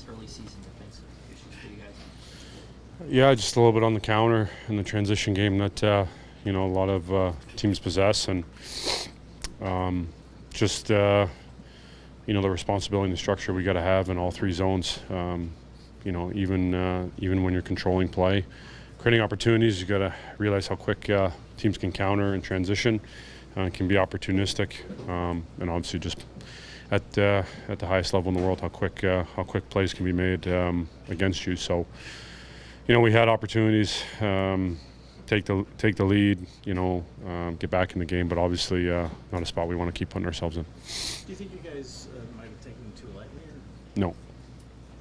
this early season defensive issues for you guys? Yeah, just a little bit on the counter in the transition game that a lot of teams possess, and just the responsibility and the structure we got to have in all three zones. Even when you're controlling play, creating opportunities, you got to realize how quick teams can counter and transition. Can be opportunistic, and obviously just at the highest level in the world, how quick plays can be made against you. So, we had opportunities, take the lead, get back in the game, but obviously not a spot we want to keep putting ourselves in. Do you think you guys might have taken them too lightly? No,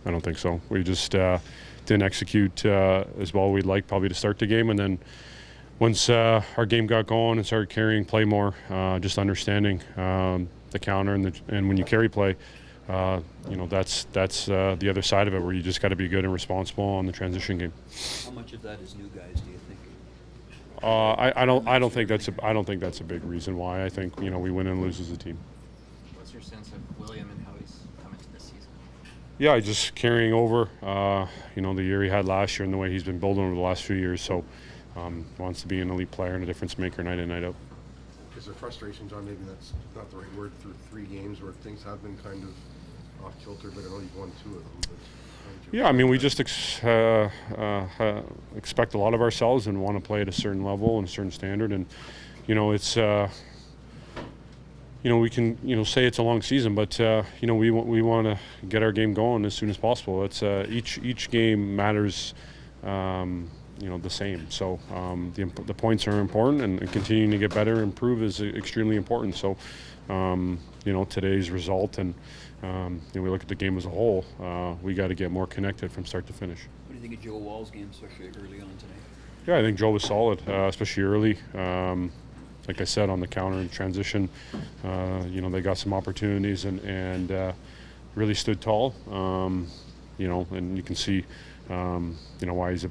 I don't think so. We just didn't execute as well we'd like probably to start the game, and then once our game got going and started carrying play more, just understanding the counter and when you carry play, that's the other side of it, where you just got to be good and responsible on the transition game. How much of that is new guys, do you think? I don't think that's a big reason why. I think we win and lose as a team. What's your sense of Wiliam and how he's come into this season? Yeah, just carrying over the year he had last year and the way he's been building over the last few years. So wants to be an elite player and a difference maker night in, night out. Is there frustration, John? Maybe that's not the right word, through 3 games where things have been kind of off kilter, but I know you've won 2 of them. But yeah, I mean, we just expect a lot of ourselves and want to play at a certain level and a certain standard, and it's we can say it's a long season, but we want to get our game going as soon as possible. It's each game matters. The same. So the points are important, and continuing to get better and improve is extremely important. So today's result, and we look at the game as a whole, we got to get more connected from start to finish. What do you think of Joe Woll's game, especially early on tonight? Yeah, I think Joe was solid, especially early. Like I said, on the counter and transition, they got some opportunities and really stood tall. And you can see why he's a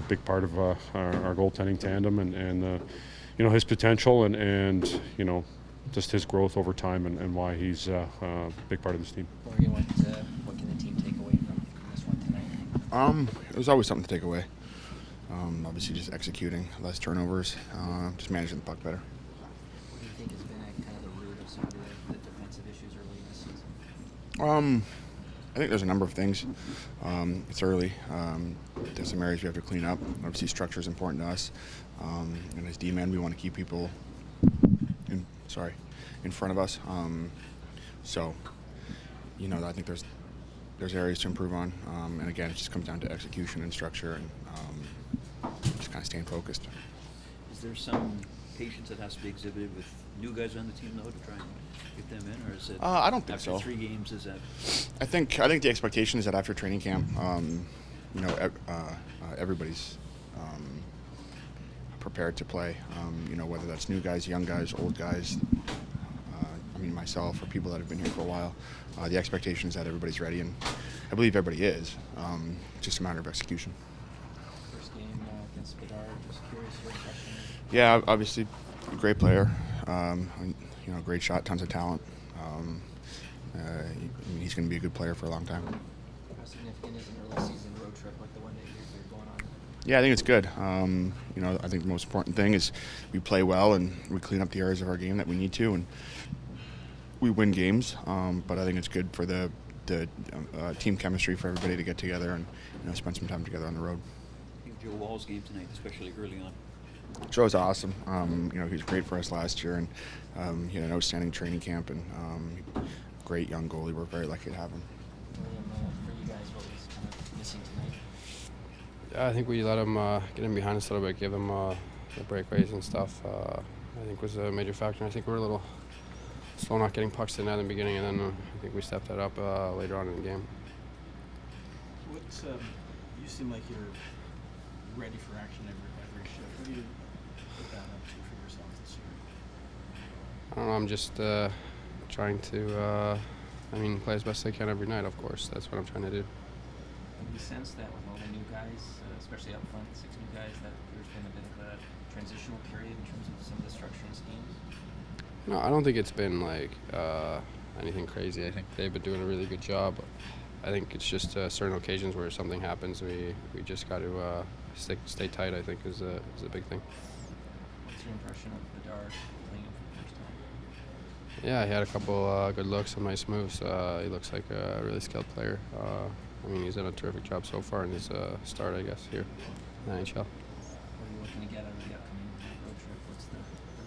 big part of our goaltending tandem, and his potential and just his growth over time, and why he's a big part of this team. Morgan, what can the team take away from this one tonight? It was always something to take away. Obviously, just executing, less turnovers, just managing the puck better. What do you think has been kind of the root of some of the defensive issues early in the season? I think there's a number of things. It's early. There's some areas we have to clean up. Obviously, structure is important to us. And as D-men, we want to keep people in front of us. I think there's areas to improve on. And again, it just comes down to execution and structure, and just kind of staying focused. Is there some patience that has to be exhibited with new guys on the team, though, to try and get them in, or is it? I don't think after so. 3 games, is that? I think the expectation is that after training camp, everybody's prepared to play. Whether that's new guys, young guys, old guys. Myself, or people that have been here for a while. The expectation is that everybody's ready, and I believe everybody is. It's just a matter of execution. First game against Bedard, just curious your impression. Yeah, obviously, a great player. Great shot, tons of talent. He's going to be a good player for a long time. How significant is an early season road trip like the one that you're going on? Yeah, I think it's good. I think the most important thing is we play well and we clean up the areas of our game that we need to, and we win games. But I think it's good for the team chemistry for everybody to get together and spend some time together on the road. I think Joe Woll's game tonight, especially early on. Joe's awesome. He was great for us last year, and he had an outstanding training camp, and great young goalie. We're very lucky to have him. William, for you guys, what was kind of missing tonight? I think we let him get in behind us a little bit, give him the breakaways and stuff. I think was a major factor. I think we were a little slow not getting pucks to net in the beginning, and then I think we stepped that up later on in the game. You seem like you're ready for action every shift. What do you put that up to for yourself this year? I don't know. I'm just trying to play as best I can every night. Of course, that's what I'm trying to do. Have you sensed that with all the new guys, especially up front, 6 new guys, that there's been a bit of a transitional period in terms of some of the structure and schemes? No, I don't think it's been like anything crazy. I think they've been doing a really good job. I think it's just certain occasions where something happens, we just got to stay tight. I think is a big thing. What's your impression of Bedard playing him for the first time? Yeah, he had a couple good looks, some nice moves. He looks like a really skilled player. I mean, he's done a terrific job so far in his start, I guess, here in the NHL. What are you looking to get out of the upcoming road trip? What's the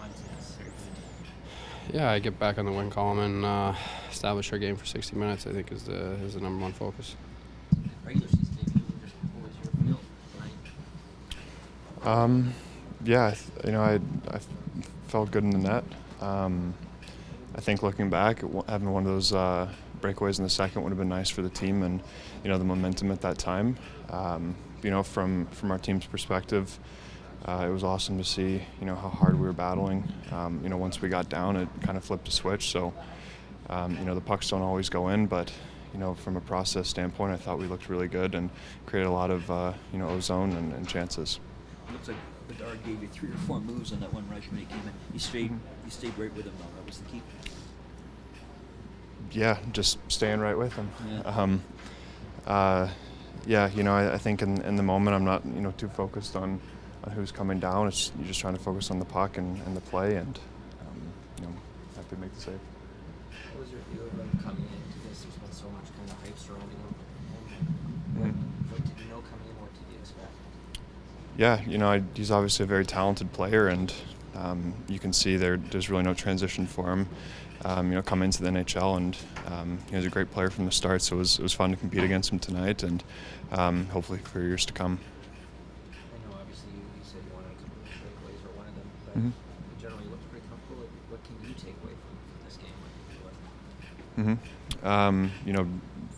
mindset necessary for the team? Yeah, I get back on the win column and establish our game for 60 minutes. I think is the number one focus. Regular season debut, what was your feel tonight? Yeah, I felt good in the net. I think looking back, having one of those breakaways in the second would have been nice for the team and, the momentum at that time. From our team's perspective, it was awesome to see, how hard we were battling. Once we got down, it kind of flipped a switch. So, the pucks don't always go in, but, from a process standpoint, I thought we looked really good and created a lot of, ozone and chances. Looks like Bedard gave you 3 or 4 moves on that one rush when he came in. You stayed right with him though. That was the key. Yeah, just staying right with him. Yeah. I think in the moment I'm not, too focused on who's coming down. You're just trying to focus on the puck and the play and, have to make the save. What was your view of him coming into this? There's been so much kind of hype surrounding him. What did you know coming in? What did you expect? Yeah, he's obviously a very talented player, and you can see there's really no transition for him. Come into the NHL, and he was a great player from the start. So it was fun to compete against him tonight, and hopefully for years to come. I know, obviously, you said you wanted a couple of breakaways or one of them, but Mm-hmm. in general, you looked pretty comfortable. What can you take away from this game?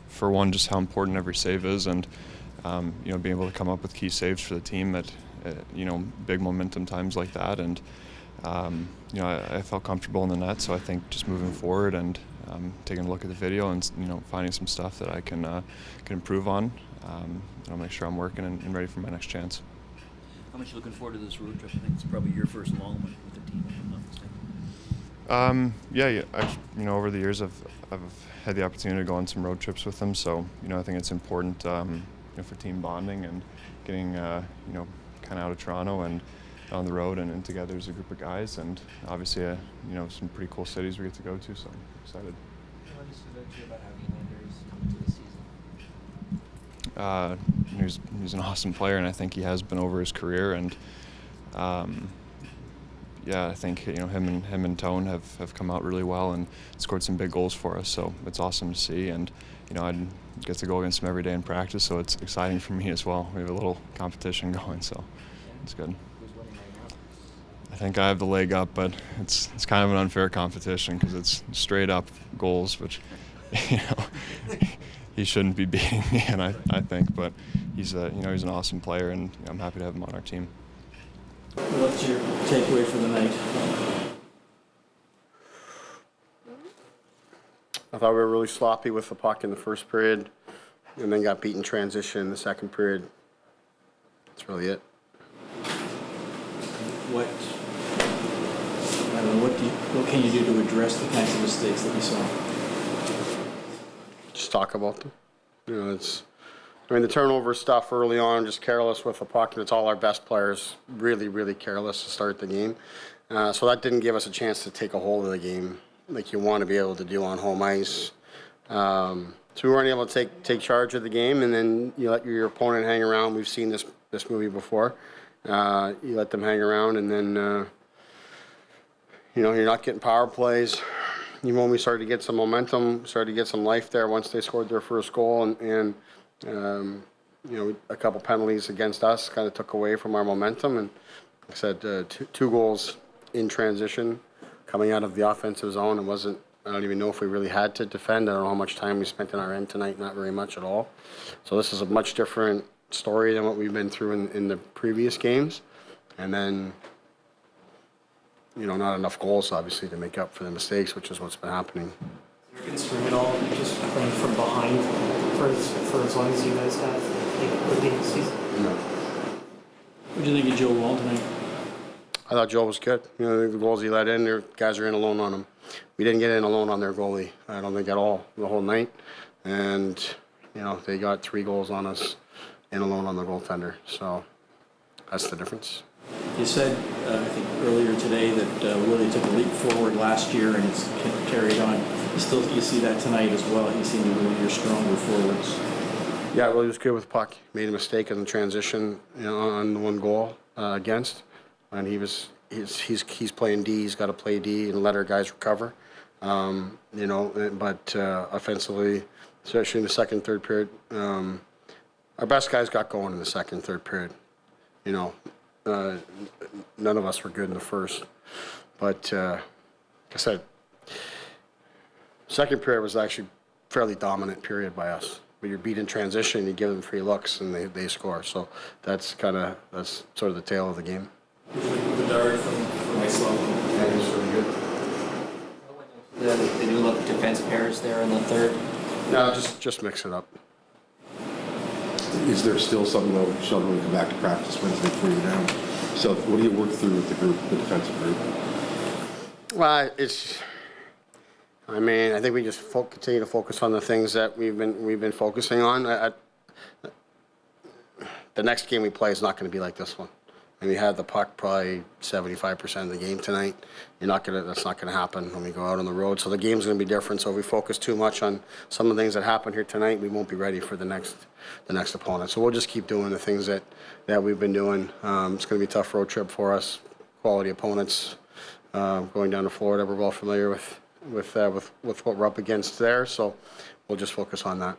For one, just how important every save is, and being able to come up with key saves for the team at big momentum times like that, and I felt comfortable in the net. So I think just moving forward and taking a look at the video and finding some stuff that I can improve on, I'll make sure I'm working and ready for my next chance. How much are you looking forward to this road trip? I think it's probably your first long one with the team, if I'm not mistaken. Over the years I've had the opportunity to go on some road trips with them, so I think it's important for team bonding and getting kind of out of Toronto and on the road and together as a group of guys, and obviously some pretty cool cities we get to go to, so I'm excited. What stood you about how Nylander's coming to the season? He's an awesome player, and I think he has been over his career, and I think him and Tone have come out really well and scored some big goals for us, so it's awesome to see. And I get to go against him every day in practice, so it's exciting for me as well. We have a little competition going, so it's good. Who's winning right now? I think I have the leg up, but it's kind of an unfair competition because it's straight up goals, which he shouldn't be beating me, and I think, but he's an awesome player, and I'm happy to have him on our team. What's your takeaway for the night? I thought we were really sloppy with the puck in the first period, and then got beaten transition in the second period. That's really it. What can you do to address the kinds of mistakes that we saw? Just talk about them. The turnover stuff early on, just careless with the puck, and it's all our best players really, really careless to start the game. So that didn't give us a chance to take a hold of the game like you want to be able to do on home ice. So we weren't able to take charge of the game, and then you let your opponent hang around. We've seen this movie before. You let them hang around, and then you're not getting power plays. Even when we started to get some momentum, started to get some life there once they scored their first goal, and a couple penalties against us kind of took away from our momentum. And like I said, two goals in transition coming out of the offensive zone. I don't even know if we really had to defend. I don't know how much time we spent in our end tonight, not very much at all. So this is a much different story than what we've been through in the previous games. And then, not enough goals, obviously, to make up for the mistakes, which is what's been happening. Is there concern at all just playing from behind for as long as you guys have with the season? No. What do you think of Joe Woll tonight? I thought Joe was good. The goals he let in, their guys are in alone on him. We didn't get in alone on their goalie, I don't think at all, the whole night. And, You know, they got 3 goals on us and alone on the goaltender. So that's the difference. You said, I think earlier today, that Willie took a leap forward last year and it's carried on. You see that tonight as well. He seemed to be one of your stronger forwards. Yeah, Willie was good with the puck. Made a mistake in the transition, you know, on the 1 goal against, and he's playing D. He's got to play D and let our guys recover. You know, but offensively, especially in the second, third period, our best guys got going in the second, third period. You know, none of us were good in the first, but like I said, second period was actually fairly dominant period by us. But you're beat in transition, you give them free looks, and they score. So that's sort of the tale of the game. The dart from myself. Yeah, he was really good. The new look defense pairs there in the third. No, just mix it up. Is there still something, though, Sheldon, when you come back to practice Wednesday before you're down? So what do you work through with the group, the defensive group? Well, I mean, I think we just continue to focus on the things that we've been focusing on. The next game we play is not going to be like this one. And we had the puck probably 75% of the game tonight. That's not gonna happen when we go out on the road. So the game's gonna be different. So if we focus too much on some of the things that happen here tonight, we won't be ready for the next opponent. So we'll just keep doing the things that we've been doing. It's gonna be a tough road trip for us. Quality opponents going down to Florida. We're well familiar with what we're up against there. So we'll just focus on that.